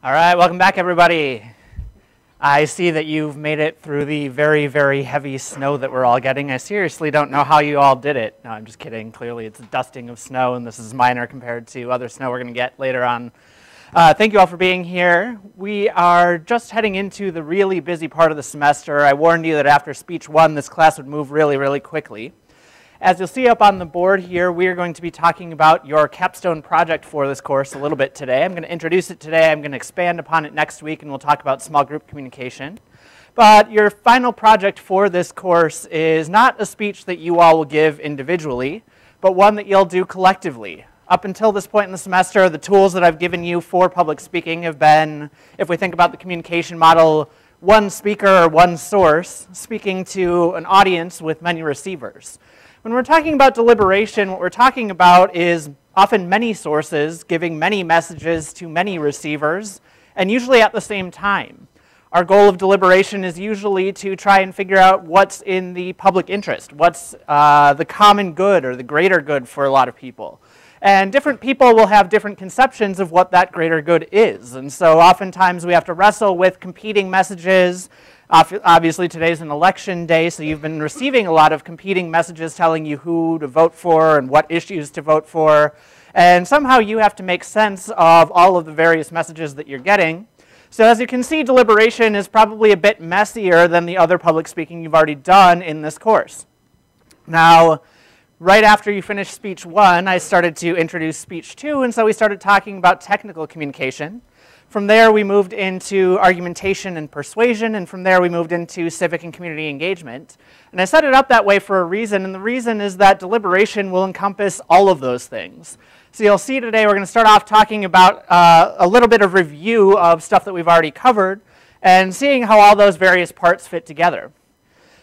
All right, welcome back, everybody. I see that you've made it through the very, very heavy snow that we're all getting. I seriously don't know how you all did it. No, I'm just kidding. Clearly, it's a dusting of snow, and this is minor compared to other snow we're going to get later on. Thank you all for being here. We are just heading into the really busy part of the semester. I warned you that after speech one, this class would move really, really quickly. As you'll see up on the board here, we are going to be talking about your capstone project for this course a little bit today. I'm going to introduce it today. I'm going to expand upon it next week, and we'll talk about small group communication. But your final project for this course is not a speech that you all will give individually, but one that you'll do collectively. Up until this point in the semester, the tools that I've given you for public speaking have been, if we think about the communication model, one speaker or one source speaking to an audience with many receivers. When we're talking about deliberation, what we're talking about is often many sources giving many messages to many receivers, and usually at the same time. Our goal of deliberation is usually to try and figure out what's in the public interest, what's the common good or the greater good for a lot of people. And different people will have different conceptions of what that greater good is. And so oftentimes we have to wrestle with competing messages. Obviously, today's an election day, so you've been receiving a lot of competing messages telling you who to vote for and what issues to vote for. And somehow you have to make sense of all of the various messages that you're getting. So as you can see, deliberation is probably a bit messier than the other public speaking you've already done in this course. Now, right after you finished speech one, I started to introduce speech two, and so we started talking about technical communication. From there, we moved into argumentation and persuasion, and from there, we moved into civic and community engagement. And I set it up that way for a reason, and the reason is that deliberation will encompass all of those things. So you'll see today we're going to start off talking about a little bit of review of stuff that we've already covered and seeing how all those various parts fit together.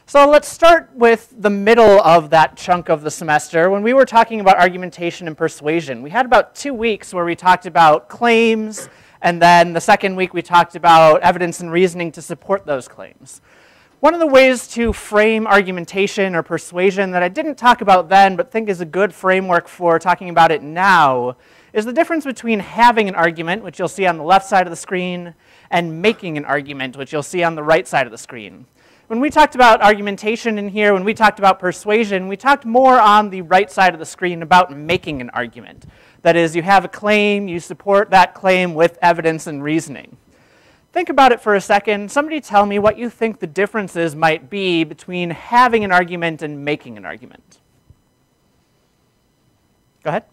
So let's start with the middle of that chunk of the semester when we were talking about argumentation and persuasion. We had about 2 weeks where we talked about claims, and then the second week we talked about evidence and reasoning to support those claims. One of the ways to frame argumentation or persuasion that I didn't talk about then but think is a good framework for talking about it now is the difference between having an argument, which you'll see on the left side of the screen, and making an argument, which you'll see on the right side of the screen. When we talked about argumentation in here, when we talked about persuasion, we talked more on the right side of the screen about making an argument. That is, you have a claim, you support that claim with evidence and reasoning. Think about it for a second. Somebody tell me what you think the differences might be between having an argument and making an argument. Go ahead.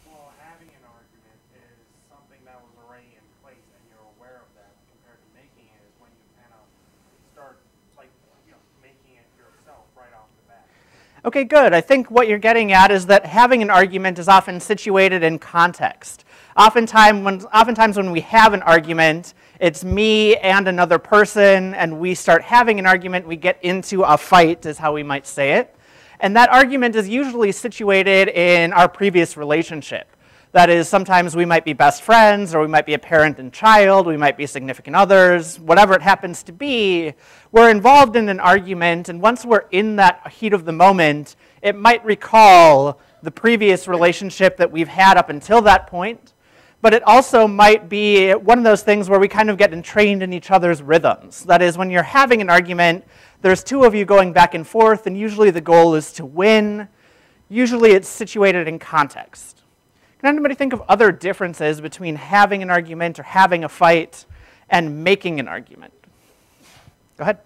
Well, having an argument is something that was already in place and you're aware of that, compared to making it is when you kind of start making it yourself right off the bat. Okay, good. I think what you're getting at is that having an argument is often situated in context. Oftentimes when we have an argument, it's me and another person, and we start having an argument, we get into a fight, is how we might say it. And that argument is usually situated in our previous relationship. That is, sometimes we might be best friends, or we might be a parent and child, we might be significant others, whatever it happens to be. We're involved in an argument, and once we're in that heat of the moment, it might recall the previous relationship that we've had up until that point. But it also might be one of those things where we kind of get entrained in each other's rhythms. That is, when you're having an argument, there's two of you going back and forth, and usually the goal is to win. Usually it's situated in context. Can anybody think of other differences between having an argument or having a fight and making an argument? Go ahead.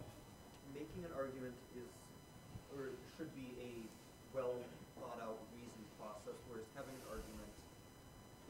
Making an argument is, or should be, a well thought out reasoned process, whereas having an argument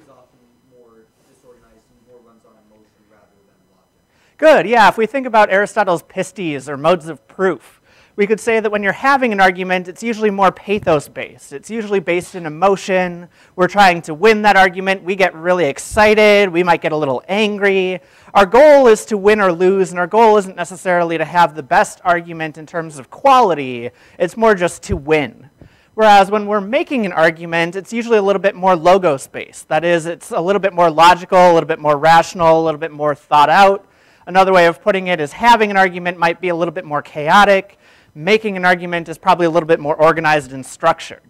is often more disorganized and more runs on emotion rather than logic. Good, yeah. If we think about Aristotle's pistis or modes of proof, we could say that when you're having an argument, it's usually more pathos-based. It's usually based in emotion. We're trying to win that argument. We get really excited. We might get a little angry. Our goal is to win or lose, and our goal isn't necessarily to have the best argument in terms of quality. It's more just to win. Whereas when we're making an argument, it's usually a little bit more logos-based. That is, it's a little bit more logical, a little bit more rational, a little bit more thought out. Another way of putting it is having an argument might be a little bit more chaotic. Making an argument is probably a little bit more organized and structured.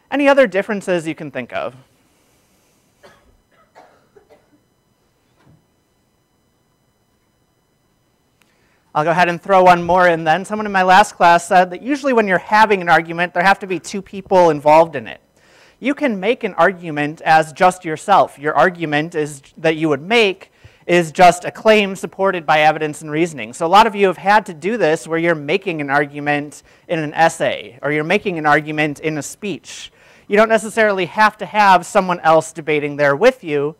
Any other differences you can think of? I'll go ahead and throw one more in then. Someone in my last class said that usually when you're having an argument, there have to be two people involved in it. You can make an argument as just yourself. Your argument that you would make is just a claim supported by evidence and reasoning. So a lot of you have had to do this where you're making an argument in an essay, or you're making an argument in a speech. You don't necessarily have to have someone else debating there with you.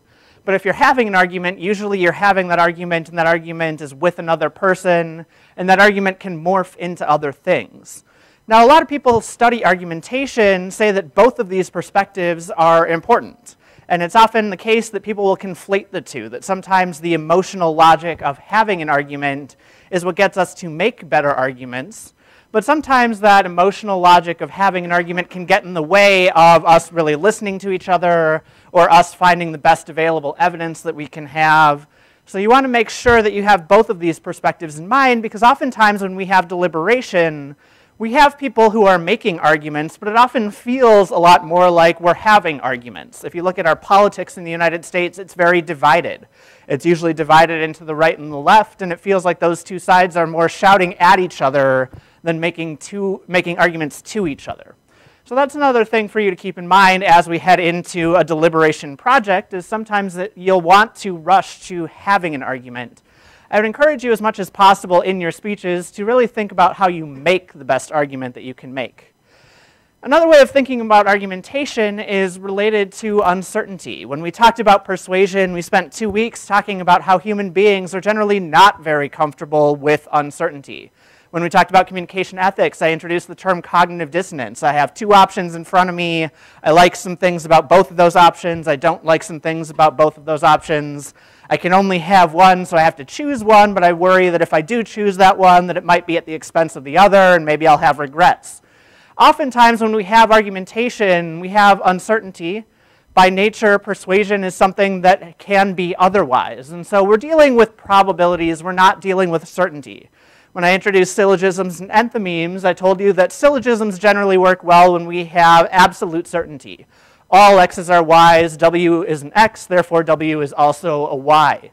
But if you're having an argument, usually you're having that argument, and that argument is with another person, and that argument can morph into other things. Now, a lot of people study argumentation say that both of these perspectives are important. And it's often the case that people will conflate the two, that sometimes the emotional logic of having an argument is what gets us to make better arguments. But sometimes that emotional logic of having an argument can get in the way of us really listening to each other or us finding the best available evidence that we can have. So you want to make sure that you have both of these perspectives in mind, because oftentimes when we have deliberation, we have people who are making arguments, but it often feels a lot more like we're having arguments. If you look at our politics in the United States, it's very divided. It's usually divided into the right and the left, and it feels like those two sides are more shouting at each other than making arguments to each other. So that's another thing for you to keep in mind as we head into a deliberation project, is sometimes that you'll want to rush to having an argument. I would encourage you as much as possible in your speeches to really think about how you make the best argument that you can make. Another way of thinking about argumentation is related to uncertainty. When we talked about persuasion, we spent 2 weeks talking about how human beings are generally not very comfortable with uncertainty. When we talked about communication ethics, I introduced the term cognitive dissonance. I have two options in front of me. I like some things about both of those options. I don't like some things about both of those options. I can only have one, so I have to choose one, but I worry that if I do choose that one, that it might be at the expense of the other, and maybe I'll have regrets. Oftentimes when we have argumentation, we have uncertainty. By nature, persuasion is something that can be otherwise. And so we're dealing with probabilities. We're not dealing with certainty. When I introduced syllogisms and enthymemes, I told you that syllogisms generally work well when we have absolute certainty. All x's are y's, w is an x, therefore w is also a y.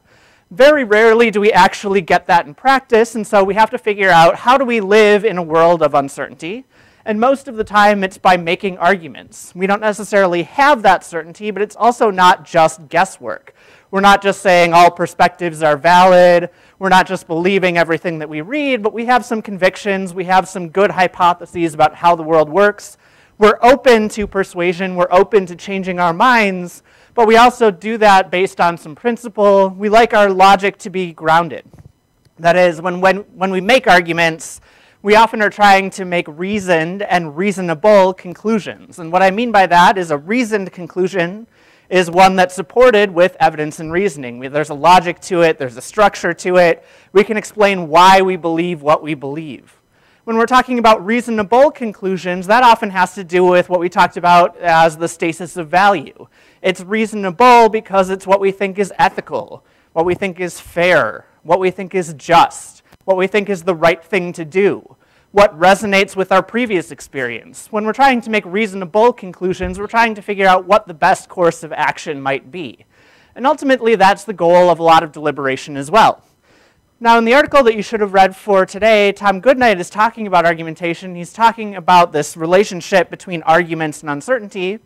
Very rarely do we actually get that in practice, and so we have to figure out how do we live in a world of uncertainty. And most of the time it's by making arguments. We don't necessarily have that certainty, but it's also not just guesswork. We're not just saying all perspectives are valid. We're not just believing everything that we read, but we have some convictions. We have some good hypotheses about how the world works. We're open to persuasion. We're open to changing our minds, but we also do that based on some principle. We like our logic to be grounded. That is, when we make arguments, we often are trying to make reasoned and reasonable conclusions. And what I mean by that is a reasoned conclusion is one that's supported with evidence and reasoning. There's a logic to it, there's a structure to it. We can explain why we believe what we believe. When we're talking about reasonable conclusions, that often has to do with what we talked about as the stasis of value. It's reasonable because it's what we think is ethical, what we think is fair, what we think is just, what we think is the right thing to do, what resonates with our previous experience. When we're trying to make reasonable conclusions, we're trying to figure out what the best course of action might be. And ultimately, that's the goal of a lot of deliberation as well. Now, in the article that you should have read for today, Tom Goodnight is talking about argumentation. He's talking about this relationship between arguments and uncertainty. And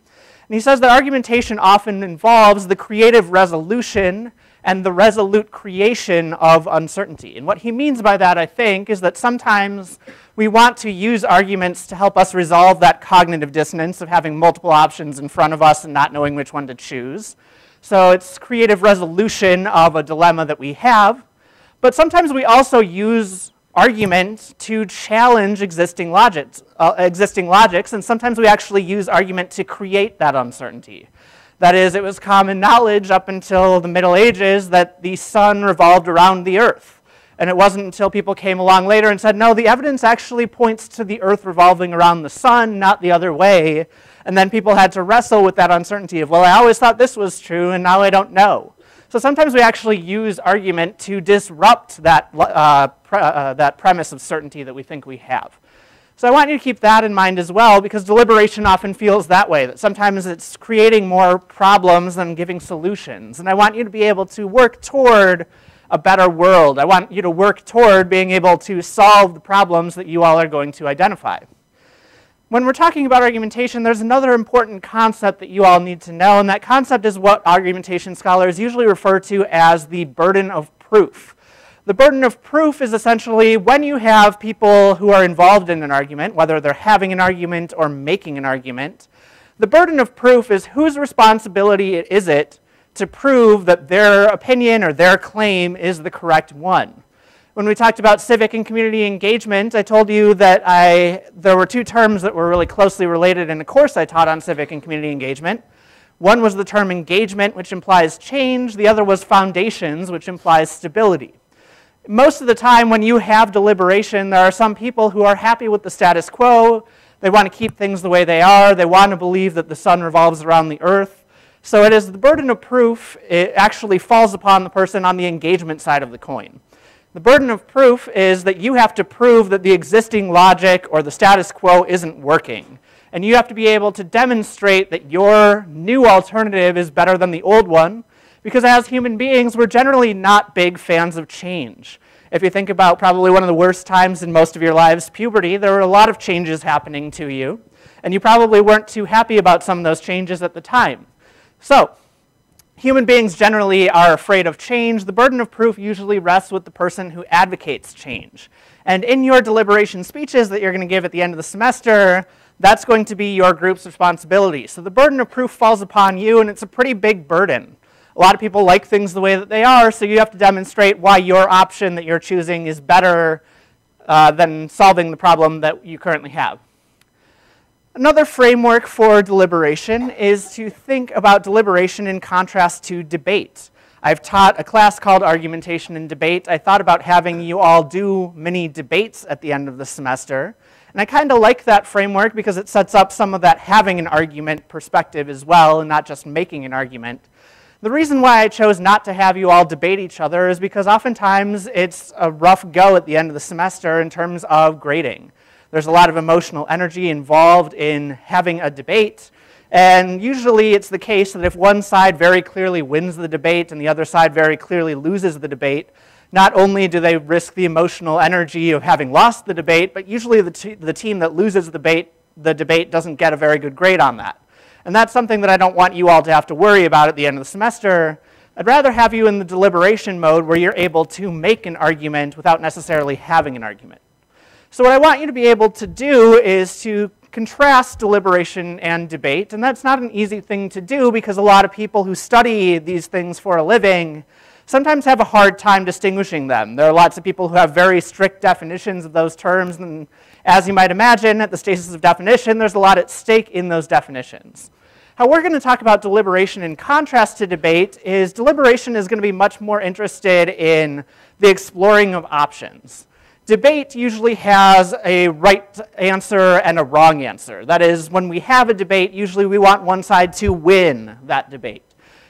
he says that argumentation often involves the creative resolution and the resolute creation of uncertainty. And what he means by that, I think, is that sometimes we want to use arguments to help us resolve that cognitive dissonance of having multiple options in front of us and not knowing which one to choose. So it's creative resolution of a dilemma that we have. But sometimes we also use argument to challenge existing logics, and sometimes we actually use argument to create that uncertainty. That is, it was common knowledge up until the Middle Ages that the sun revolved around the earth. And it wasn't until people came along later and said, no, the evidence actually points to the earth revolving around the sun, not the other way. And then people had to wrestle with that uncertainty of, well, I always thought this was true, and now I don't know. So sometimes we actually use argument to disrupt that, that premise of certainty that we think we have. So I want you to keep that in mind as well, because deliberation often feels that way, that sometimes it's creating more problems than giving solutions. And I want you to be able to work toward a better world. I want you to work toward being able to solve the problems that you all are going to identify. When we're talking about argumentation, there's another important concept that you all need to know, and that concept is what argumentation scholars usually refer to as the burden of proof. The burden of proof is essentially when you have people who are involved in an argument, whether they're having an argument or making an argument, the burden of proof is whose responsibility is it to prove that their opinion or their claim is the correct one. When we talked about civic and community engagement, I told you that there were two terms that were really closely related in a course I taught on civic and community engagement. One was the term engagement, which implies change. The other was foundations, which implies stability. Most of the time when you have deliberation, there are some people who are happy with the status quo. They want to keep things the way they are. They want to believe that the sun revolves around the earth. So it is the burden of proof. It actually falls upon the person on the engagement side of the coin. The burden of proof is that you have to prove that the existing logic or the status quo isn't working. And you have to be able to demonstrate that your new alternative is better than the old one, because as human beings, we're generally not big fans of change. If you think about probably one of the worst times in most of your lives, puberty, there were a lot of changes happening to you, and you probably weren't too happy about some of those changes at the time. So, human beings generally are afraid of change. The burden of proof usually rests with the person who advocates change. And in your deliberation speeches that you're going to give at the end of the semester, that's going to be your group's responsibility. So the burden of proof falls upon you, and it's a pretty big burden. A lot of people like things the way that they are, so you have to demonstrate why your option that you're choosing is better than solving the problem that you currently have. Another framework for deliberation is to think about deliberation in contrast to debate. I've taught a class called Argumentation and Debate. I thought about having you all do mini debates at the end of the semester. And I kind of like that framework because it sets up some of that having an argument perspective as well, and not just making an argument. The reason why I chose not to have you all debate each other is because oftentimes it's a rough go at the end of the semester in terms of grading. There's a lot of emotional energy involved in having a debate, and usually it's the case that if one side very clearly wins the debate and the other side very clearly loses the debate, not only do they risk the emotional energy of having lost the debate, but usually the team that loses the debate doesn't get a very good grade on that. And that's something that I don't want you all to have to worry about at the end of the semester. I'd rather have you in the deliberation mode where you're able to make an argument without necessarily having an argument. So what I want you to be able to do is to contrast deliberation and debate, and that's not an easy thing to do because a lot of people who study these things for a living sometimes have a hard time distinguishing them. There are lots of people who have very strict definitions of those terms, and as you might imagine, at the stages of definition, there's a lot at stake in those definitions. How we're going to talk about deliberation in contrast to debate is deliberation is going to be much more interested in the exploring of options. Debate usually has a right answer and a wrong answer. That is, when we have a debate, usually we want one side to win that debate.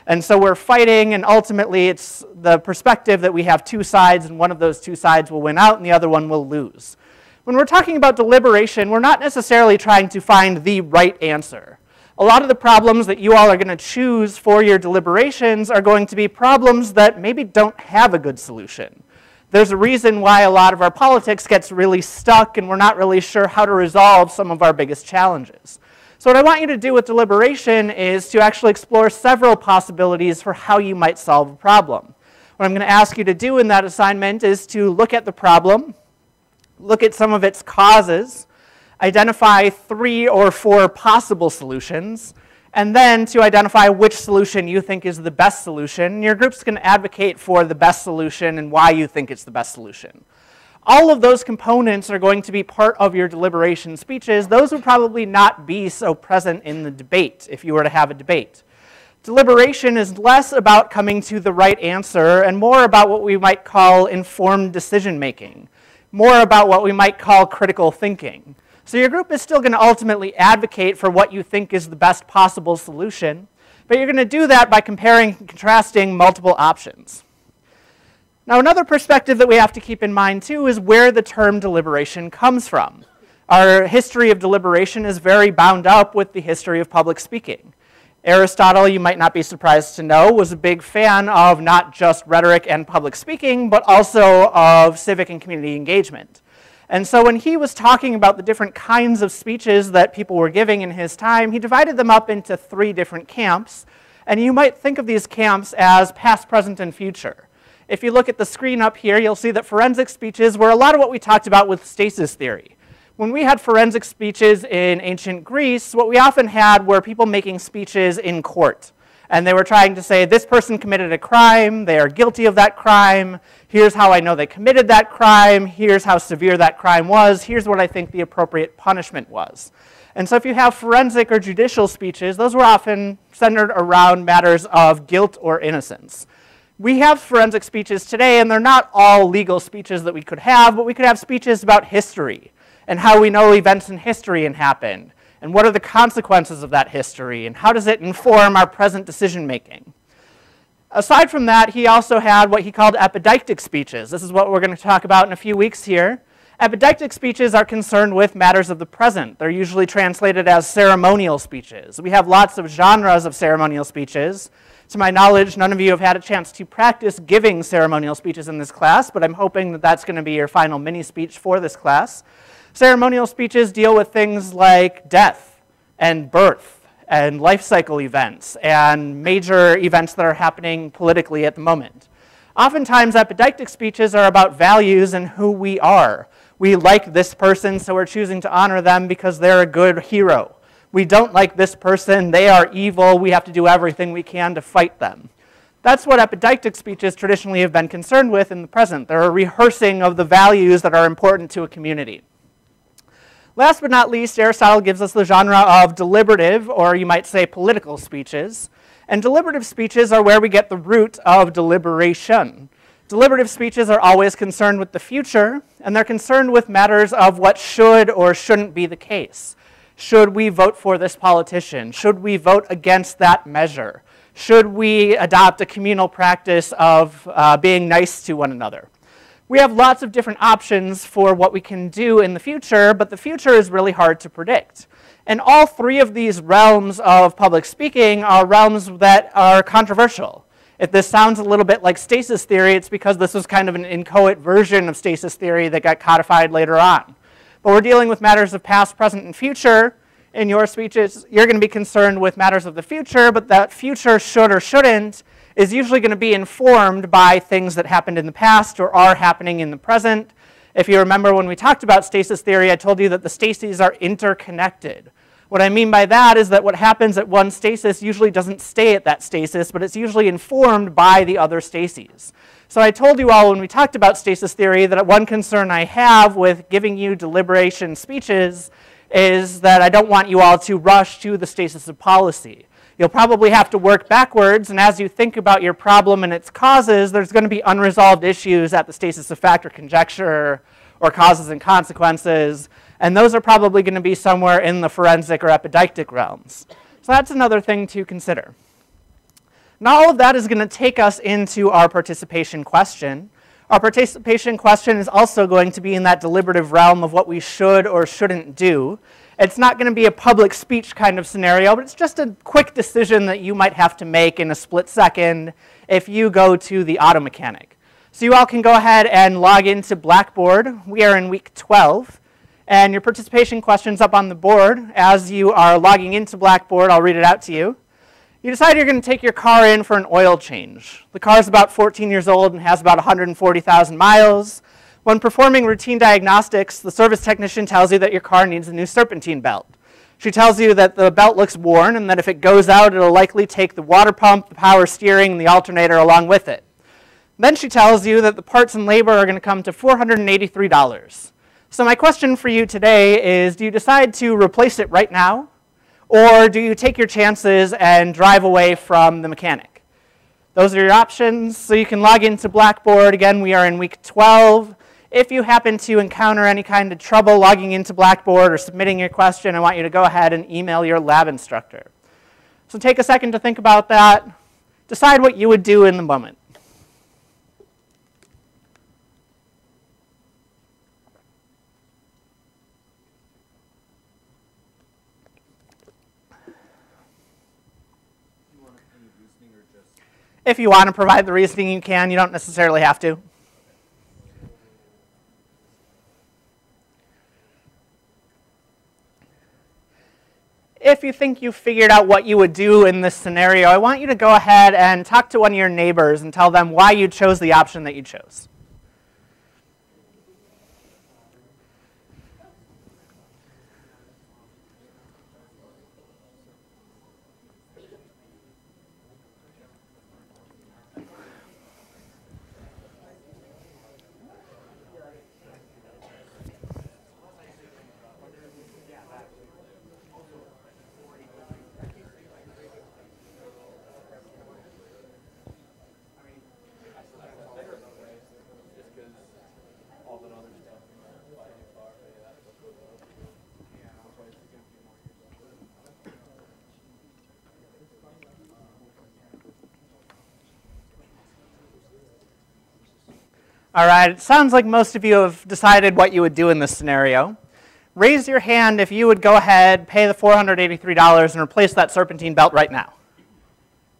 And so we're fighting, and ultimately it's the perspective that we have two sides, and one of those two sides will win out and the other one will lose. When we're talking about deliberation, we're not necessarily trying to find the right answer. A lot of the problems that you all are going to choose for your deliberations are going to be problems that maybe don't have a good solution. There's a reason why a lot of our politics gets really stuck and we're not really sure how to resolve some of our biggest challenges. So what I want you to do with deliberation is to actually explore several possibilities for how you might solve a problem. What I'm going to ask you to do in that assignment is to look at the problem, look at some of its causes, identify 3 or 4 possible solutions, and then to identify which solution you think is the best solution. Your group's going to advocate for the best solution and why you think it's the best solution. All of those components are going to be part of your deliberation speeches. Those would probably not be so present in the debate if you were to have a debate. Deliberation is less about coming to the right answer and more about what we might call informed decision making, more about what we might call critical thinking. So your group is still going to ultimately advocate for what you think is the best possible solution, but you're going to do that by comparing and contrasting multiple options. Now, another perspective that we have to keep in mind, too, is where the term deliberation comes from. Our history of deliberation is very bound up with the history of public speaking. Aristotle, you might not be surprised to know, was a big fan of not just rhetoric and public speaking, but also of civic and community engagement. And so when he was talking about the different kinds of speeches that people were giving in his time, he divided them up into 3 different camps. And you might think of these camps as past, present, and future. If you look at the screen up here, you'll see that forensic speeches were a lot of what we talked about with stasis theory. When we had forensic speeches in ancient Greece, what we often had were people making speeches in court. And they were trying to say, this person committed a crime, they are guilty of that crime, here's how I know they committed that crime, here's how severe that crime was, here's what I think the appropriate punishment was. And so if you have forensic or judicial speeches, those were often centered around matters of guilt or innocence. We have forensic speeches today, and they're not all legal speeches that we could have, but we could have speeches about history, and how we know events in history happened, and what are the consequences of that history, and how does it inform our present decision making. Aside from that, he also had what he called epideictic speeches. This is what we're going to talk about in a few weeks here. Epideictic speeches are concerned with matters of the present. They're usually translated as ceremonial speeches. We have lots of genres of ceremonial speeches. To my knowledge, none of you have had a chance to practice giving ceremonial speeches in this class, but I'm hoping that that's going to be your final mini speech for this class. Ceremonial speeches deal with things like death and birth and life cycle events and major events that are happening politically at the moment. Oftentimes, epideictic speeches are about values and who we are. We like this person, so we're choosing to honor them because they're a good hero. We don't like this person, they are evil, we have to do everything we can to fight them. That's what epideictic speeches traditionally have been concerned with in the present. They're a rehearsing of the values that are important to a community. Last but not least, Aristotle gives us the genre of deliberative, or you might say political speeches. And deliberative speeches are where we get the root of deliberation. Deliberative speeches are always concerned with the future, and they're concerned with matters of what should or shouldn't be the case. Should we vote for this politician? Should we vote against that measure? Should we adopt a communal practice of being nice to one another? We have lots of different options for what we can do in the future, but the future is really hard to predict. And all 3 of these realms of public speaking are realms that are controversial. If this sounds a little bit like stasis theory, it's because this was kind of an inchoate version of stasis theory that got codified later on. But we're dealing with matters of past, present, and future. In your speeches, you're going to be concerned with matters of the future, but that future should or shouldn't is usually going to be informed by things that happened in the past or are happening in the present. If you remember when we talked about stasis theory, I told you that the stases are interconnected. What I mean by that is that what happens at one stasis usually doesn't stay at that stasis, but it's usually informed by the other stases. So I told you all when we talked about stasis theory that one concern I have with giving you deliberation speeches is that I don't want you all to rush to the stasis of policy. You'll probably have to work backwards, and as you think about your problem and its causes, there's going to be unresolved issues at the stasis of fact or conjecture or causes and consequences, and those are probably going to be somewhere in the forensic or epideictic realms. So that's another thing to consider. Now all of that is going to take us into our participation question. Our participation question is also going to be in that deliberative realm of what we should or shouldn't do. It's not going to be a public speech kind of scenario, but it's just a quick decision that you might have to make in a split second if you go to the auto mechanic. So you all can go ahead and log into Blackboard. We are in week 12, and your participation question's up on the board. As you are logging into Blackboard, I'll read it out to you. You decide you're going to take your car in for an oil change. The car is about 14 years old and has about 140,000 miles. When performing routine diagnostics, the service technician tells you that your car needs a new serpentine belt. She tells you that the belt looks worn and that if it goes out, it'll likely take the water pump, the power steering, and the alternator along with it. Then she tells you that the parts and labor are going to come to $483. So my question for you today is, do you decide to replace it right now? Or do you take your chances and drive away from the mechanic? Those are your options. So you can log into Blackboard. Again, we are in week 12. If you happen to encounter any kind of trouble logging into Blackboard or submitting your question, I want you to go ahead and email your lab instructor. So take a second to think about that. Decide what you would do in the moment. If you want to provide the reasoning, you can. You don't necessarily have to. If you think you've figured out what you would do in this scenario, I want you to go ahead and talk to one of your neighbors and tell them why you chose the option that you chose. All right, it sounds like most of you have decided what you would do in this scenario. Raise your hand if you would go ahead, pay the $483, and replace that serpentine belt right now.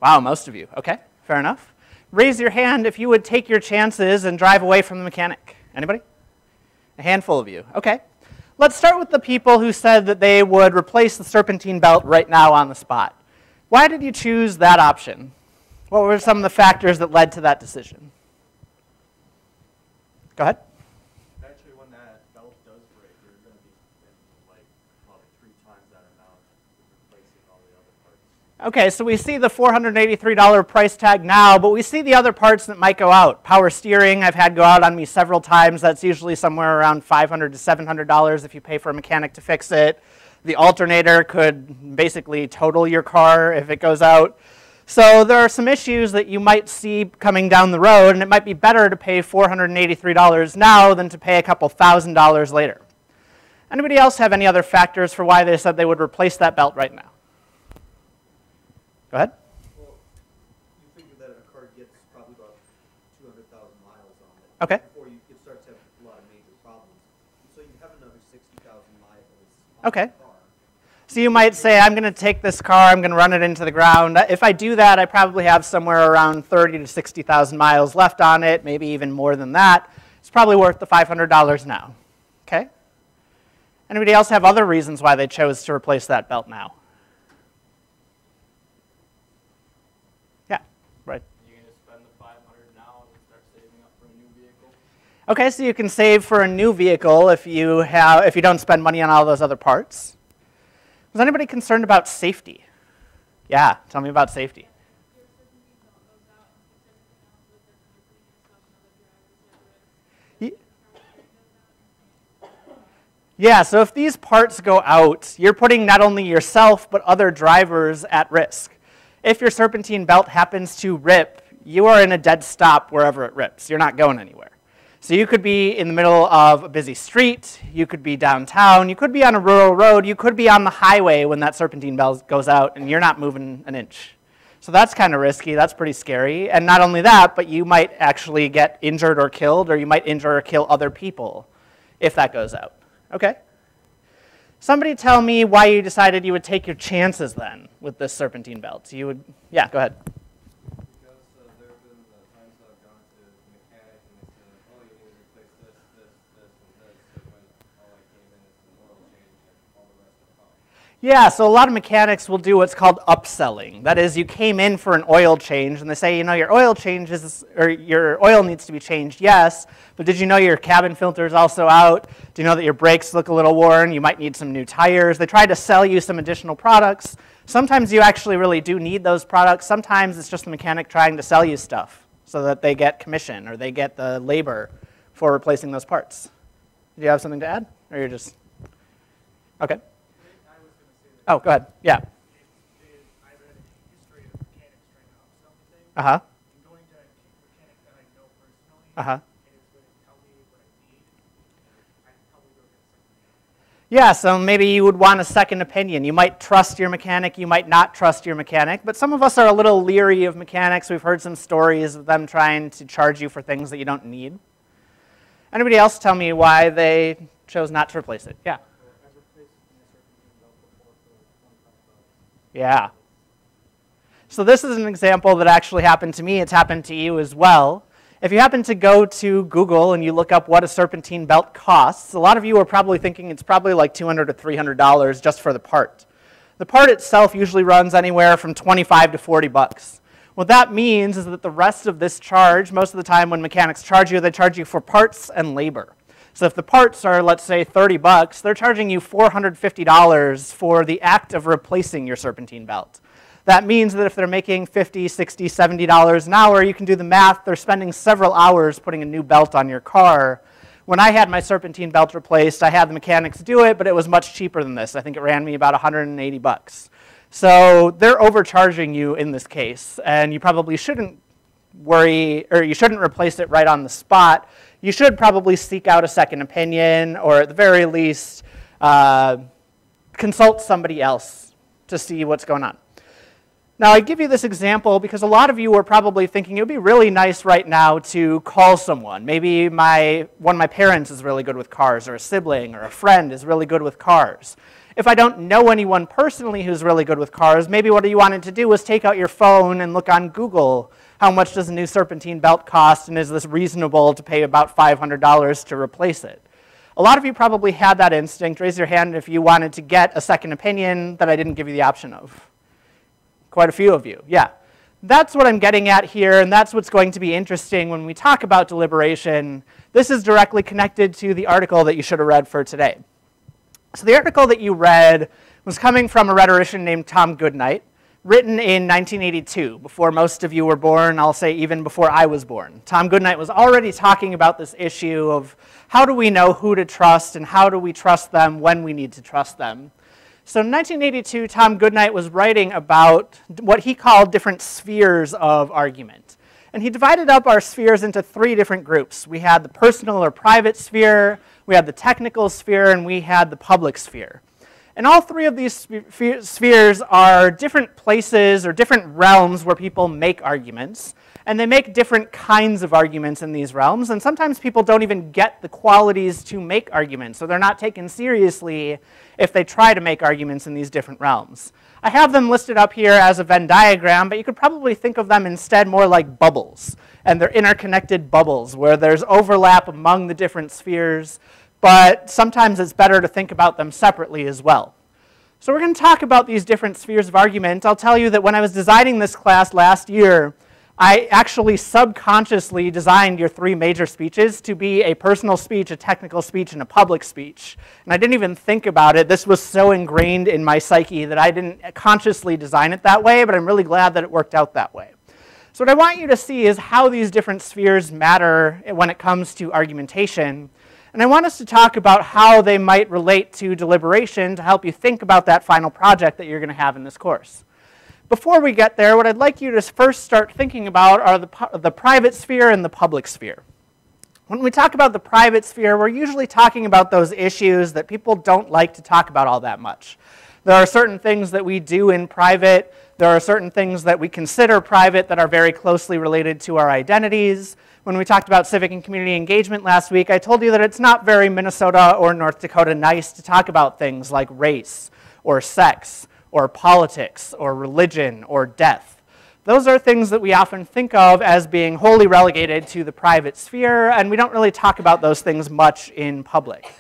Wow, most of you. Okay, fair enough. Raise your hand if you would take your chances and drive away from the mechanic. Anybody? A handful of you. Okay. Let's start with the people who said that they would replace the serpentine belt right now on the spot. Why did you choose that option? What were some of the factors that led to that decision? Go ahead. Actually, when that belt does break, you're going to be spending like probably 3 times that amount replacing all the other parts. Okay, so we see the $483 price tag now, but we see the other parts that might go out. Power steering, I've had go out on me several times. That's usually somewhere around $500 to $700 if you pay for a mechanic to fix it. The alternator could basically total your car if it goes out. So there are some issues that you might see coming down the road, and it might be better to pay $483 now than to pay a couple $1,000s later. Anybody else have any other factors for why they said they would replace that belt right now? Go ahead. Well, you figure that a car gets probably about 200,000 miles on it. Okay. Before it starts to have a lot of major problems. So you have another 60,000 miles on Okay. the car. So you might say, I'm going to take this car, I'm going to run it into the ground. If I do that, I probably have somewhere around 30 to 60,000 miles left on it, maybe even more than that. It's probably worth the $500 now. Okay? Anybody else have other reasons why they chose to replace that belt now? Yeah, right. You're going to spend the $500 now and start saving up for a new vehicle? Okay, so you can save for a new vehicle if you don't spend money on all those other parts. Was anybody concerned about safety? Yeah, tell me about safety. Yeah, so if these parts go out, you're putting not only yourself but other drivers at risk. If your serpentine belt happens to rip, you are in a dead stop wherever it rips. You're not going anywhere. So you could be in the middle of a busy street, you could be downtown, you could be on a rural road, you could be on the highway when that serpentine belt goes out and you're not moving an inch. So that's kind of risky, that's pretty scary. And not only that, but you might actually get injured or killed, or you might injure or kill other people if that goes out. Okay? Somebody tell me why you decided you would take your chances then with this serpentine belt. Yeah, go ahead. There have been times that I've gone to the mechanic and they said, oh, you need to replace this, this, this, and this. So when all I came in is an oil change and all the rest are fine. Yeah, so a lot of mechanics will do what's called upselling. That is, you came in for an oil change and they say, you know, your oil needs to be changed, yes, but did you know your cabin filter is also out? Do you know that your brakes look a little worn? You might need some new tires. They try to sell you some additional products. Sometimes you actually really do need those products. Sometimes it's just the mechanic trying to sell you stuff so that they get commission or they get the labor for replacing those parts. Do you have something to add? Or you're just, okay. Oh, go ahead. Yeah. I read a history of mechanics trying to upsell me things. Uh-huh. And going to a mechanic that I know personally, Uh-huh. and it's going to tell me what I need, I can probably go get something. Yeah, so maybe you would want a second opinion. You might trust your mechanic, you might not trust your mechanic, but some of us are a little leery of mechanics. We've heard some stories of them trying to charge you for things that you don't need. Anybody else tell me why they chose not to replace it? Yeah. Yeah. So this is an example that actually happened to me. It's happened to you as well. If you happen to go to Google and you look up what a serpentine belt costs, a lot of you are probably thinking it's probably like $200 to $300 just for the part. The part itself usually runs anywhere from 25 to 40 bucks. What that means is that the rest of this charge, most of the time when mechanics charge you, they charge you for parts and labor. So if the parts are, let's say, 30 bucks, they're charging you $450 for the act of replacing your serpentine belt. That means that if they're making $50, $60, $70 an hour, you can do the math. They're spending several hours putting a new belt on your car. When I had my serpentine belt replaced, I had the mechanics do it, but it was much cheaper than this. I think it ran me about 180 bucks. So they're overcharging you in this case, and you probably shouldn't worry, or you shouldn't replace it right on the spot. You should probably seek out a second opinion, or at the very least, consult somebody else to see what's going on. Now, I give you this example because a lot of you are probably thinking it would be really nice right now to call someone. Maybe one of my parents is really good with cars, or a sibling, or a friend is really good with cars. If I don't know anyone personally who's really good with cars, maybe what you wanted to do was take out your phone and look on Google. How much does a new serpentine belt cost, and is this reasonable to pay about $500 to replace it? A lot of you probably had that instinct. Raise your hand if you wanted to get a second opinion that I didn't give you the option of. Quite a few of you, yeah. That's what I'm getting at here, and that's what's going to be interesting when we talk about deliberation. This is directly connected to the article that you should have read for today. So the article that you read was coming from a rhetorician named Tom Goodnight, written in 1982, before most of you were born, I'll say even before I was born. Tom Goodnight was already talking about this issue of how do we know who to trust and how do we trust them when we need to trust them. So in 1982, Tom Goodnight was writing about what he called different spheres of argument. And he divided up our spheres into three different groups. We had the personal or private sphere, we had the technical sphere, and we had the public sphere. And all three of these spheres are different places or different realms where people make arguments. And they make different kinds of arguments in these realms. And sometimes people don't even get the qualities to make arguments. So they're not taken seriously if they try to make arguments in these different realms. I have them listed up here as a Venn diagram, but you could probably think of them instead more like bubbles. And they're interconnected bubbles where there's overlap among the different spheres. But sometimes it's better to think about them separately as well. So we're going to talk about these different spheres of argument. I'll tell you that when I was designing this class last year, I actually subconsciously designed your three major speeches to be a personal speech, a technical speech, and a public speech. And I didn't even think about it. This was so ingrained in my psyche that I didn't consciously design it that way, but I'm really glad that it worked out that way. So what I want you to see is how these different spheres matter when it comes to argumentation. And I want us to talk about how they might relate to deliberation to help you think about that final project that you're going to have in this course. Before we get there, what I'd like you to first start thinking about are the private sphere and the public sphere. When we talk about the private sphere, we're usually talking about those issues that people don't like to talk about all that much. There are certain things that we do in private. There are certain things that we consider private that are very closely related to our identities. When we talked about civic and community engagement last week, I told you that it's not very Minnesota or North Dakota nice to talk about things like race or sex or politics, or religion, or death. Those are things that we often think of as being wholly relegated to the private sphere, and we don't really talk about those things much in public,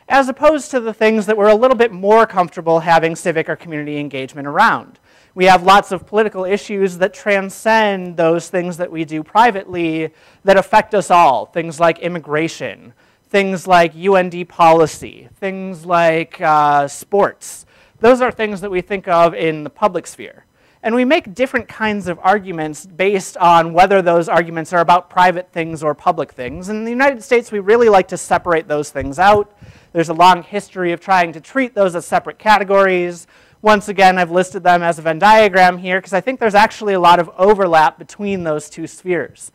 as opposed to the things that we're a little bit more comfortable having civic or community engagement around. We have lots of political issues that transcend those things that we do privately that affect us all, things like immigration, things like UND policy, things like sports. Those are things that we think of in the public sphere. And we make different kinds of arguments based on whether those arguments are about private things or public things. In the United States, we really like to separate those things out. There's a long history of trying to treat those as separate categories. Once again, I've listed them as a Venn diagram here because I think there's actually a lot of overlap between those two spheres.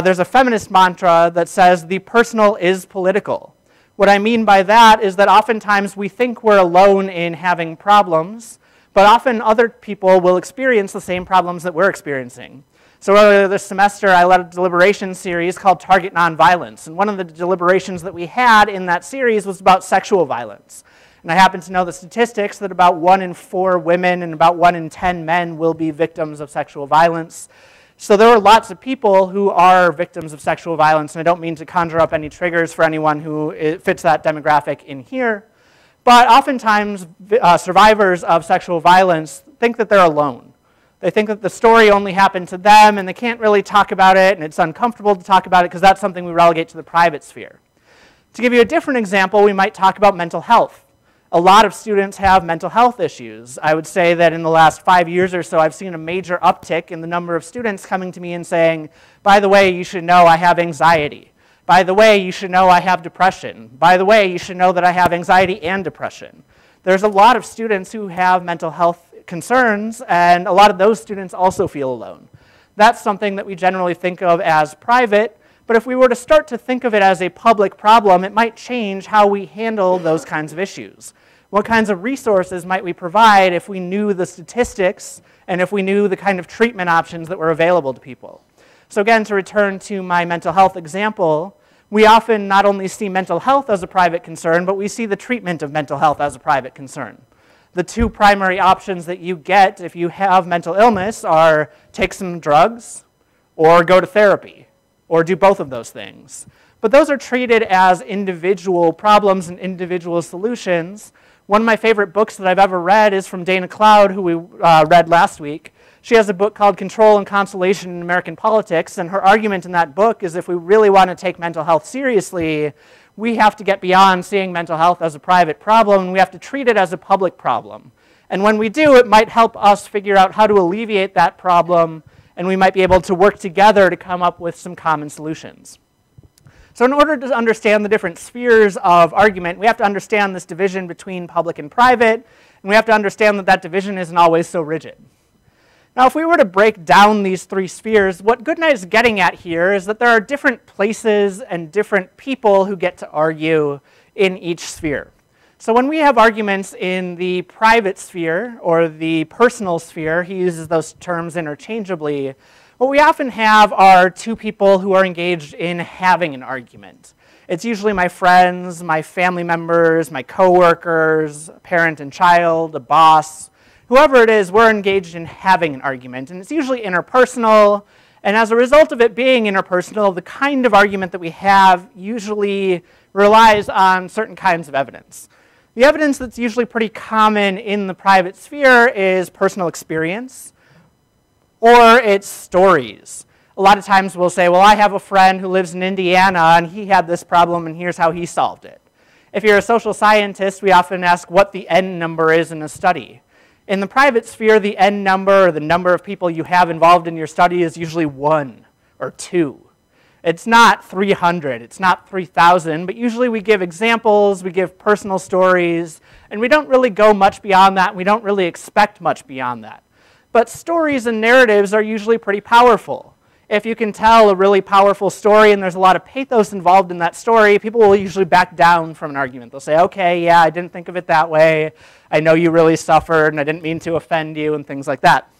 There's a feminist mantra that says the personal is political. What I mean by that is that oftentimes we think we're alone in having problems, but often other people will experience the same problems that we're experiencing. So earlier this semester, I led a deliberation series called Target Nonviolence, and one of the deliberations that we had in that series was about sexual violence. And I happen to know the statistics that about 1 in 4 women and about 1 in 10 men will be victims of sexual violence. So there are lots of people who are victims of sexual violence, and I don't mean to conjure up any triggers for anyone who fits that demographic in here. But oftentimes, survivors of sexual violence think that they're alone. They think that the story only happened to them, and they can't really talk about it, and it's uncomfortable to talk about it because that's something we relegate to the private sphere. To give you a different example, we might talk about mental health. A lot of students have mental health issues. I would say that in the last 5 years or so, I've seen a major uptick in the number of students coming to me and saying, by the way, you should know I have anxiety. By the way, you should know I have depression. By the way, you should know that I have anxiety and depression. There's a lot of students who have mental health concerns, and a lot of those students also feel alone. That's something that we generally think of as private, but if we were to start to think of it as a public problem, it might change how we handle those kinds of issues. What kinds of resources might we provide if we knew the statistics and if we knew the kind of treatment options that were available to people? So again, to return to my mental health example, we often not only see mental health as a private concern, but we see the treatment of mental health as a private concern. The two primary options that you get if you have mental illness are take some drugs or go to therapy, or do both of those things. But those are treated as individual problems and individual solutions. One of my favorite books that I've ever read is from Dana Cloud, who we read last week. She has a book called Control and Consolation in American Politics, and her argument in that book is if we really want to take mental health seriously, we have to get beyond seeing mental health as a private problem, and we have to treat it as a public problem. And when we do, it might help us figure out how to alleviate that problem, and we might be able to work together to come up with some common solutions. So in order to understand the different spheres of argument, we have to understand this division between public and private, and we have to understand that that division isn't always so rigid. Now, if we were to break down these three spheres, what Goodnight is getting at here is that there are different places and different people who get to argue in each sphere. So when we have arguments in the private sphere or the personal sphere, he uses those terms interchangeably, what we often have are two people who are engaged in having an argument. It's usually my friends, my family members, my coworkers, a parent and child, a boss. Whoever it is, we're engaged in having an argument, and it's usually interpersonal, and as a result of it being interpersonal, the kind of argument that we have usually relies on certain kinds of evidence. The evidence that's usually pretty common in the private sphere is personal experience, or it's stories. A lot of times we'll say, well, I have a friend who lives in Indiana, and he had this problem, and here's how he solved it. If you're a social scientist, we often ask what the N number is in a study. In the private sphere, the N number, or the number of people you have involved in your study, is usually 1 or 2. It's not 300, it's not 3,000, but usually we give examples, we give personal stories, and we don't really go much beyond that, we don't really expect much beyond that. But stories and narratives are usually pretty powerful. If you can tell a really powerful story and there's a lot of pathos involved in that story, people will usually back down from an argument. They'll say, okay, yeah, I didn't think of it that way. I know you really suffered and I didn't mean to offend you and things like that.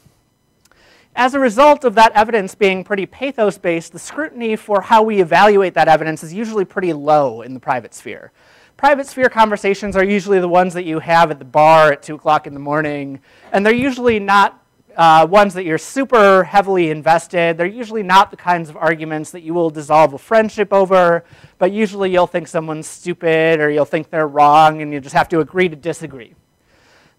As a result of that evidence being pretty pathos-based, the scrutiny for how we evaluate that evidence is usually pretty low in the private sphere. Private sphere conversations are usually the ones that you have at the bar at 2 o'clock in the morning, and they're usually not ones that you're super heavily invested. They're usually not the kinds of arguments that you will dissolve a friendship over, but usually you'll think someone's stupid or you'll think they're wrong and you just have to agree to disagree.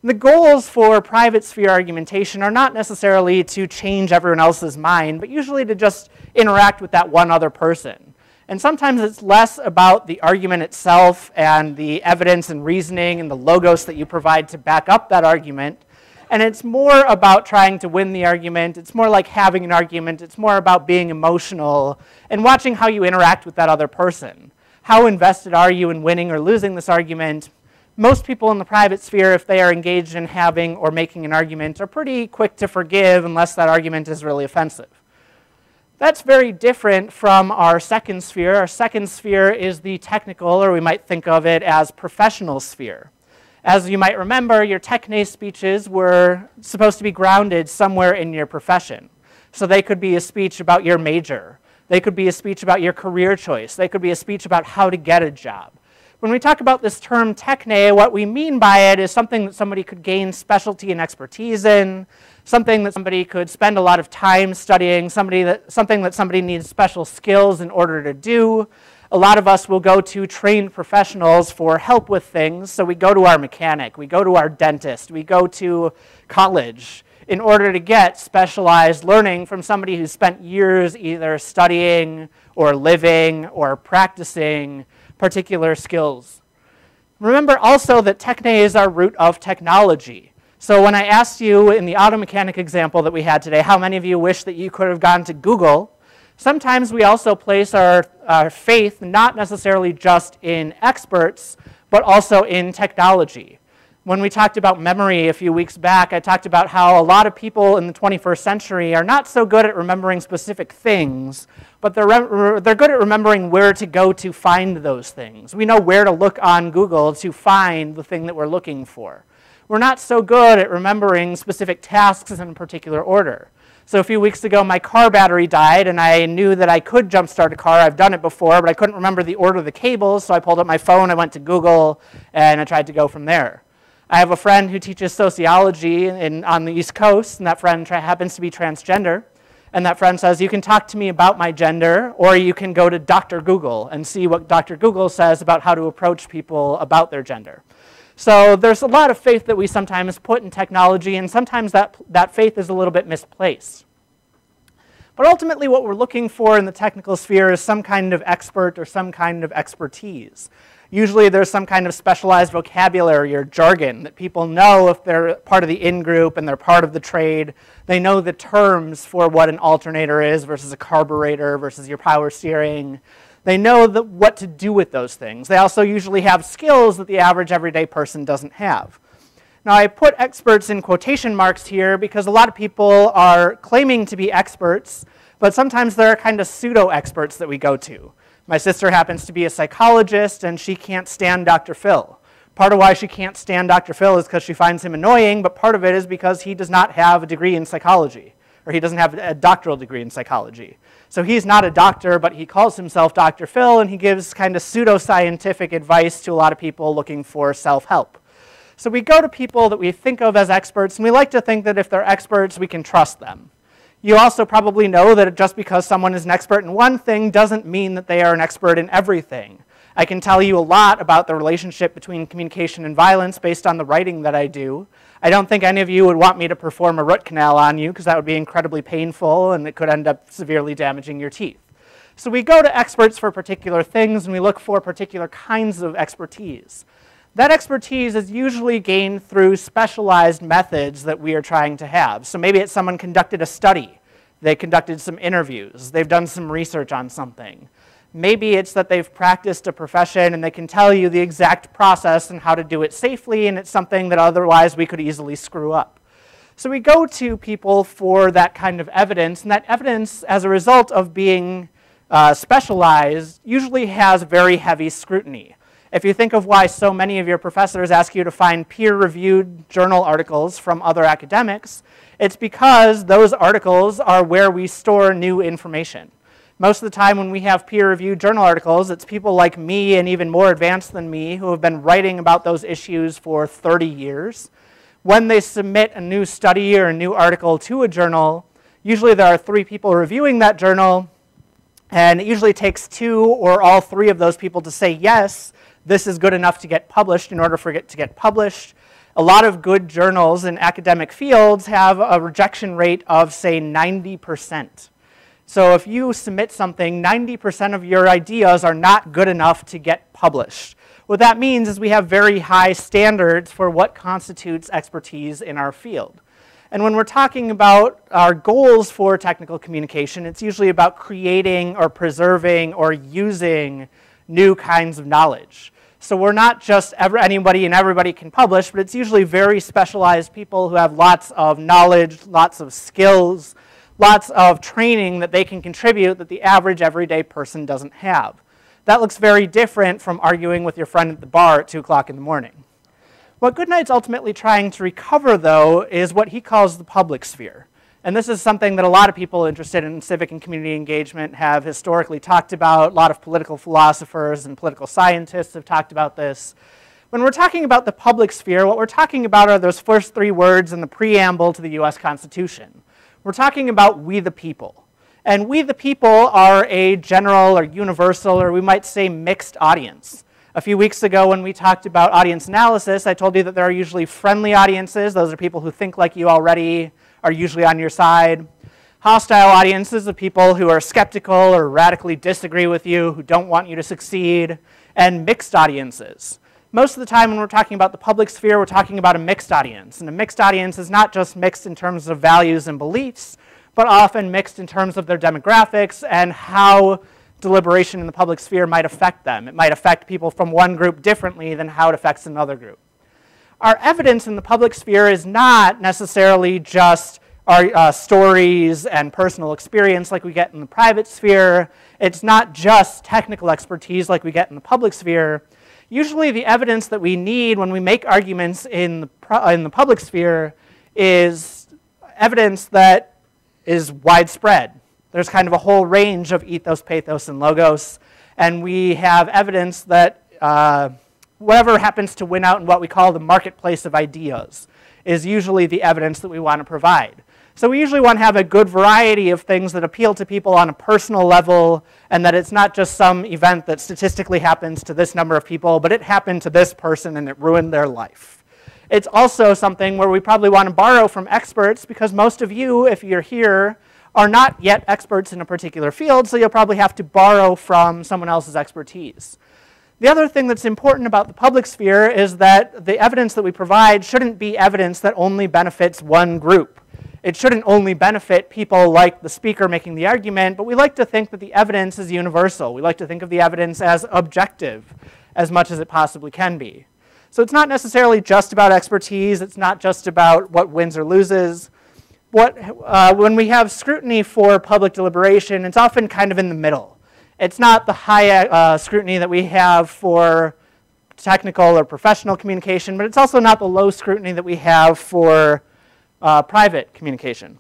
The goals for private sphere argumentation are not necessarily to change everyone else's mind, but usually to just interact with that one other person. And sometimes it's less about the argument itself and the evidence and reasoning and the logos that you provide to back up that argument, and it's more about trying to win the argument. It's more like having an argument. It's more about being emotional and watching how you interact with that other person. How invested are you in winning or losing this argument? Most people in the private sphere, if they are engaged in having or making an argument, are pretty quick to forgive unless that argument is really offensive. That's very different from our second sphere. Our second sphere is the technical, or we might think of it as professional sphere. As you might remember, your techne speeches were supposed to be grounded somewhere in your profession. So they could be a speech about your major. They could be a speech about your career choice. They could be a speech about how to get a job. When we talk about this term techne, what we mean by it is something that somebody could gain specialty and expertise in, something that somebody could spend a lot of time studying, something that somebody needs special skills in order to do. A lot of us will go to trained professionals for help with things. So we go to our mechanic, we go to our dentist, we go to college in order to get specialized learning from somebody who's spent years either studying or living or practicing particular skills. Remember also that techne is our root of technology. So when I asked you in the auto mechanic example that we had today, how many of you wish that you could have gone to Google? Sometimes we also place our faith not necessarily just in experts, but also in technology. When we talked about memory a few weeks back, I talked about how a lot of people in the 21st century are not so good at remembering specific things, but they're good at remembering where to go to find those things. We know where to look on Google to find the thing that we're looking for. We're not so good at remembering specific tasks in a particular order. So a few weeks ago, my car battery died, and I knew that I could jumpstart a car. I've done it before, but I couldn't remember the order of the cables, so I pulled up my phone, I went to Google, and I tried to go from there. I have a friend who teaches sociology on the East Coast, and that friend happens to be transgender. And that friend says, you can talk to me about my gender, or you can go to Dr. Google and see what Dr. Google says about how to approach people about their gender. So there's a lot of faith that we sometimes put in technology, and sometimes that faith is a little bit misplaced. But ultimately what we're looking for in the technical sphere is some kind of expert or some kind of expertise. Usually there's some kind of specialized vocabulary or jargon that people know if they're part of the in-group and they're part of the trade. They know the terms for what an alternator is versus a carburetor versus your power steering. They know what to do with those things. They also usually have skills that the average everyday person doesn't have. Now I put experts in quotation marks here because a lot of people are claiming to be experts, but sometimes there are kind of pseudo-experts that we go to. My sister happens to be a psychologist, and she can't stand Dr. Phil. Part of why she can't stand Dr. Phil is because she finds him annoying, but part of it is because he does not have a degree in psychology, or he doesn't have a doctoral degree in psychology. So he's not a doctor, but he calls himself Dr. Phil, and he gives kind of pseudo-scientific advice to a lot of people looking for self-help. So we go to people that we think of as experts, and we like to think that if they're experts, we can trust them. You also probably know that just because someone is an expert in one thing doesn't mean that they are an expert in everything. I can tell you a lot about the relationship between communication and violence based on the writing that I do. I don't think any of you would want me to perform a root canal on you because that would be incredibly painful and it could end up severely damaging your teeth. So we go to experts for particular things and we look for particular kinds of expertise. That expertise is usually gained through specialized methods that we are trying to have. So maybe it's someone conducted a study. They conducted some interviews. They've done some research on something. Maybe it's that they've practiced a profession and they can tell you the exact process and how to do it safely, and it's something that otherwise we could easily screw up. So we go to people for that kind of evidence, and that evidence, as a result of being specialized, usually has very heavy scrutiny. If you think of why so many of your professors ask you to find peer-reviewed journal articles from other academics, it's because those articles are where we store new information. Most of the time when we have peer-reviewed journal articles, it's people like me and even more advanced than me who have been writing about those issues for 30 years. When they submit a new study or a new article to a journal, usually there are 3 people reviewing that journal, and it usually takes 2 or all 3 of those people to say, yes, this is good enough to get published in order for it to get published. A lot of good journals in academic fields have a rejection rate of, say, 90%. So if you submit something, 90% of your ideas are not good enough to get published. What that means is we have very high standards for what constitutes expertise in our field. And when we're talking about our goals for technical communication, it's usually about creating or preserving or using new kinds of knowledge. So we're not just anybody and everybody can publish, but it's usually very specialized people who have lots of knowledge, lots of skills, lots of training that they can contribute that the average everyday person doesn't have. That looks very different from arguing with your friend at the bar at 2 o'clock in the morning. What Goodnight's ultimately trying to recover, though, is what he calls the public sphere. And this is something that a lot of people interested in civic and community engagement have historically talked about. A lot of political philosophers and political scientists have talked about this. When we're talking about the public sphere, what we're talking about are those first three words in the preamble to the US Constitution. We're talking about we the people. And we the people are a general or universal, or we might say mixed audience. A few weeks ago when we talked about audience analysis, I told you that there are usually friendly audiences. Those are people who think like you already, are usually on your side. Hostile audiences of people who are skeptical or radically disagree with you, who don't want you to succeed, and mixed audiences. Most of the time when we're talking about the public sphere, we're talking about a mixed audience. And a mixed audience is not just mixed in terms of values and beliefs, but often mixed in terms of their demographics and how deliberation in the public sphere might affect them. It might affect people from one group differently than how it affects another group. Our evidence in the public sphere is not necessarily just our stories and personal experience like we get in the private sphere. It's not just technical expertise like we get in the public sphere. Usually the evidence that we need when we make arguments in the public sphere is evidence that is widespread. There's kind of a whole range of ethos, pathos, and logos, and we have evidence that whatever happens to win out in what we call the marketplace of ideas is usually the evidence that we want to provide. So we usually want to have a good variety of things that appeal to people on a personal level, and that it's not just some event that statistically happens to this number of people, but it happened to this person and it ruined their life. It's also something where we probably want to borrow from experts, because most of you, if you're here, are not yet experts in a particular field, so you'll probably have to borrow from someone else's expertise. The other thing that's important about the public sphere is that the evidence that we provide shouldn't be evidence that only benefits one group. It shouldn't only benefit people like the speaker making the argument, but we like to think that the evidence is universal. We like to think of the evidence as objective as much as it possibly can be. So it's not necessarily just about expertise. It's not just about what wins or loses. When we have scrutiny for public deliberation, it's often kind of in the middle. It's not the high scrutiny that we have for technical or professional communication, but it's also not the low scrutiny that we have for private communication.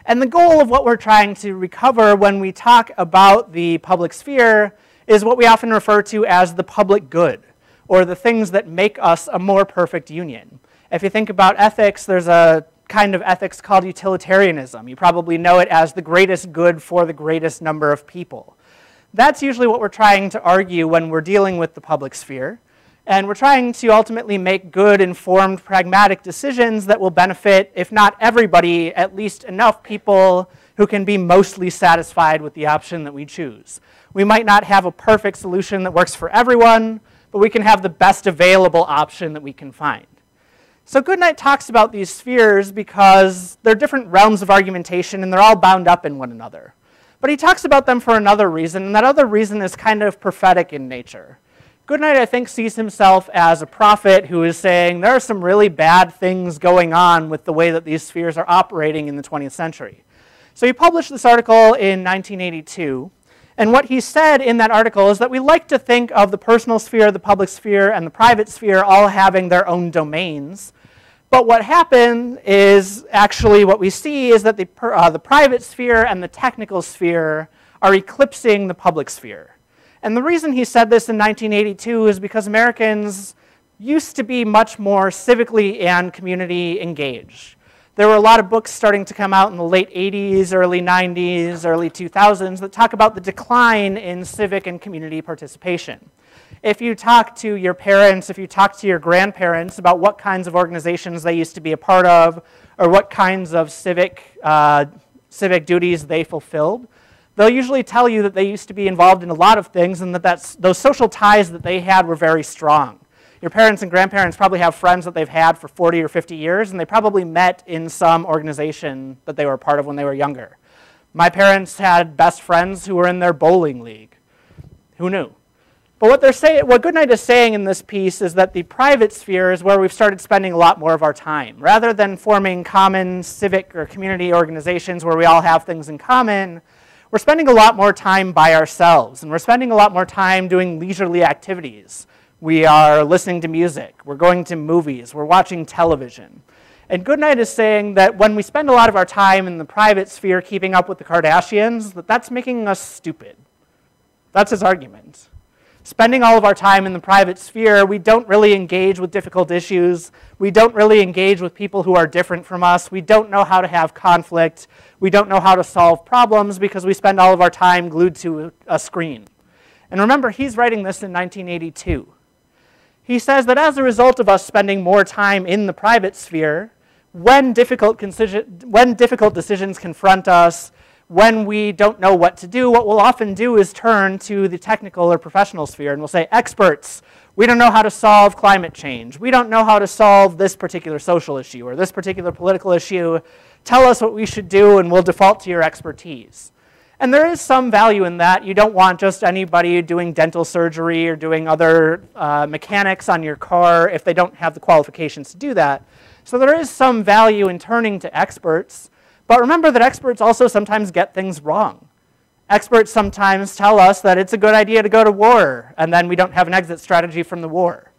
And the goal of what we're trying to recover when we talk about the public sphere is what we often refer to as the public good, or the things that make us a more perfect union. If you think about ethics, there's a kind of ethics called utilitarianism. You probably know it as the greatest good for the greatest number of people. That's usually what we're trying to argue when we're dealing with the public sphere. And we're trying to ultimately make good, informed, pragmatic decisions that will benefit, if not everybody, at least enough people who can be mostly satisfied with the option that we choose. We might not have a perfect solution that works for everyone, but we can have the best available option that we can find. So Goodnight talks about these spheres because they're different realms of argumentation and they're all bound up in one another. But he talks about them for another reason, and that other reason is kind of prophetic in nature. Goodnight, I think, sees himself as a prophet who is saying there are some really bad things going on with the way that these spheres are operating in the 20th century. So he published this article in 1982, and what he said in that article is that we like to think of the personal sphere, the public sphere, and the private sphere all having their own domains. But what happened is actually what we see is that the private sphere and the technical sphere are eclipsing the public sphere. And the reason he said this in 1982 is because Americans used to be much more civically and community engaged. There were a lot of books starting to come out in the late 80s, early 90s, early 2000s that talk about the decline in civic and community participation. If you talk to your parents, if you talk to your grandparents about what kinds of organizations they used to be a part of, or what kinds of civic duties they fulfilled, they'll usually tell you that they used to be involved in a lot of things and that those social ties that they had were very strong. Your parents and grandparents probably have friends that they've had for 40 or 50 years, and they probably met in some organization that they were a part of when they were younger. My parents had best friends who were in their bowling league. Who knew? But what Goodnight is saying in this piece is that the private sphere is where we've started spending a lot more of our time. Rather than forming common civic or community organizations where we all have things in common, we're spending a lot more time by ourselves, and we're spending a lot more time doing leisurely activities. We are listening to music, we're going to movies, we're watching television. And Goodnight is saying that when we spend a lot of our time in the private sphere keeping up with the Kardashians, that's making us stupid. That's his argument. Spending all of our time in the private sphere, we don't really engage with difficult issues. We don't really engage with people who are different from us. We don't know how to have conflict. We don't know how to solve problems because we spend all of our time glued to a screen. And remember, he's writing this in 1982. He says that as a result of us spending more time in the private sphere, when difficult decisions confront us, when we don't know what to do, what we'll often do is turn to the technical or professional sphere and we'll say, experts, we don't know how to solve climate change. We don't know how to solve this particular social issue or this particular political issue. Tell us what we should do and we'll default to your expertise. And there is some value in that. You don't want just anybody doing dental surgery or doing other mechanics on your car if they don't have the qualifications to do that. So there is some value in turning to experts. But remember that experts also sometimes get things wrong. Experts sometimes tell us that it's a good idea to go to war, and then we don't have an exit strategy from the war.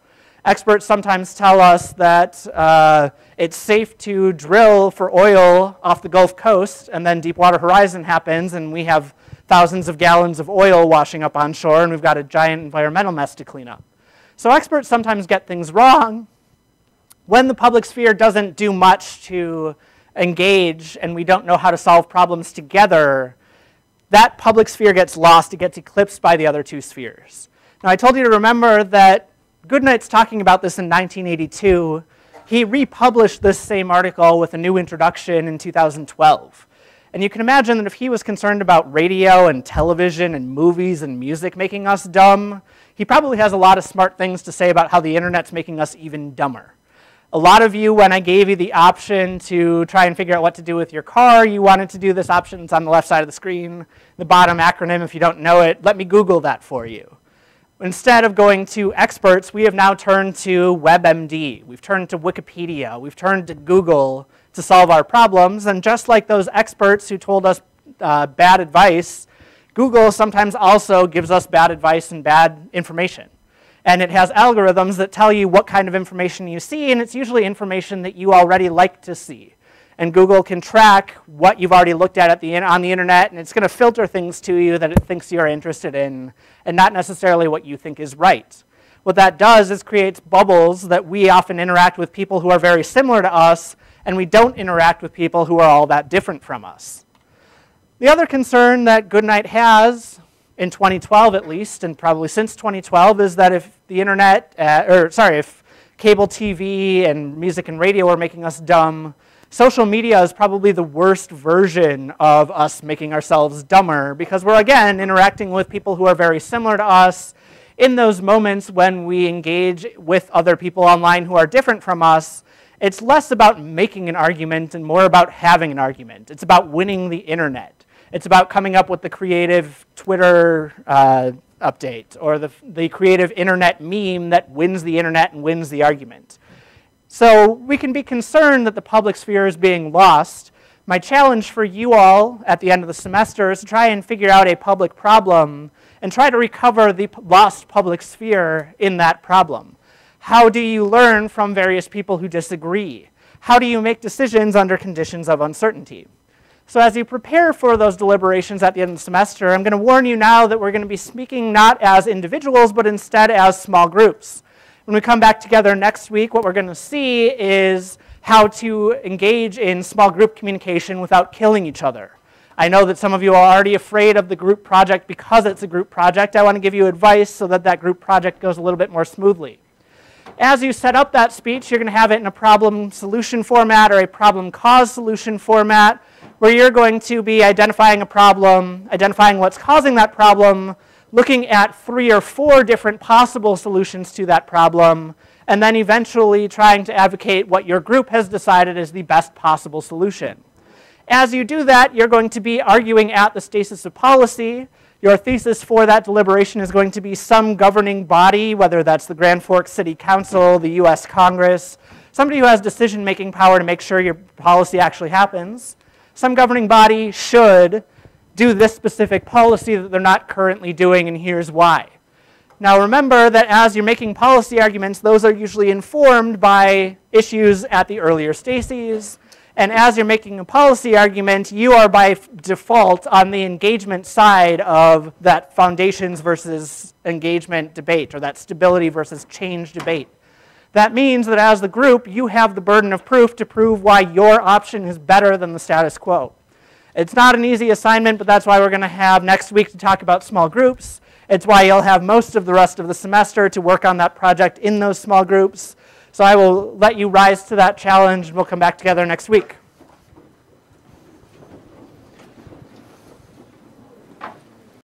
Experts sometimes tell us that it's safe to drill for oil off the Gulf Coast, and then Deepwater Horizon happens, and we have thousands of gallons of oil washing up on shore, and we've got a giant environmental mess to clean up. So experts sometimes get things wrong. When the public sphere doesn't do much to engage and we don't know how to solve problems together, that public sphere gets lost, it gets eclipsed by the other two spheres. Now I told you to remember that Goodnight's talking about this in 1982. He republished this same article with a new introduction in 2012. And you can imagine that if he was concerned about radio and television and movies and music making us dumb, he probably has a lot of smart things to say about how the internet's making us even dumber. A lot of you, when I gave you the option to try and figure out what to do with your car, you wanted to do this option. It's on the left side of the screen. The bottom acronym, if you don't know it, let me Google that for you. Instead of going to experts, we have now turned to WebMD. We've turned to Wikipedia. We've turned to Google to solve our problems. And just like those experts who told us bad advice, Google sometimes also gives us bad advice and bad information. And it has algorithms that tell you what kind of information you see, and it's usually information that you already like to see. And Google can track what you've already looked at on the internet, and it's going to filter things to you that it thinks you're interested in, and not necessarily what you think is right. What that does is creates bubbles that we often interact with people who are very similar to us, and we don't interact with people who are all that different from us. The other concern that Goodnight has, in 2012 at least, and probably since 2012, is that if the internet, if cable TV and music and radio are making us dumb, social media is probably the worst version of us making ourselves dumber because we're, again, interacting with people who are very similar to us. In those moments when we engage with other people online who are different from us, it's less about making an argument and more about having an argument. It's about winning the internet. It's about coming up with the creative Twitter update or the creative internet meme that wins the internet and wins the argument. So we can be concerned that the public sphere is being lost. My challenge for you all at the end of the semester is to try and figure out a public problem and try to recover the lost public sphere in that problem. How do you learn from various people who disagree? How do you make decisions under conditions of uncertainty? So as you prepare for those deliberations at the end of the semester, I'm going to warn you now that we're going to be speaking not as individuals, but instead as small groups. When we come back together next week, what we're going to see is how to engage in small group communication without killing each other. I know that some of you are already afraid of the group project because it's a group project. I want to give you advice so that that group project goes a little bit more smoothly. As you set up that speech, you're going to have it in a problem-solution format or a problem-cause-solution format, where you're going to be identifying a problem, identifying what's causing that problem, looking at 3 or 4 different possible solutions to that problem, and then eventually trying to advocate what your group has decided is the best possible solution. As you do that, you're going to be arguing at the stasis of policy. Your thesis for that deliberation is going to be some governing body, whether that's the Grand Forks City Council, the US Congress, somebody who has decision-making power to make sure your policy actually happens. Some governing body should do this specific policy that they're not currently doing, and here's why. Now remember that as you're making policy arguments, those are usually informed by issues at the earlier stages. And as you're making a policy argument, you are by default on the engagement side of that foundations versus engagement debate, or that stability versus change debate. That means that as the group, you have the burden of proof to prove why your option is better than the status quo. It's not an easy assignment, but that's why we're going to have next week to talk about small groups. It's why you'll have most of the rest of the semester to work on that project in those small groups. So I will let you rise to that challenge, and we'll come back together next week.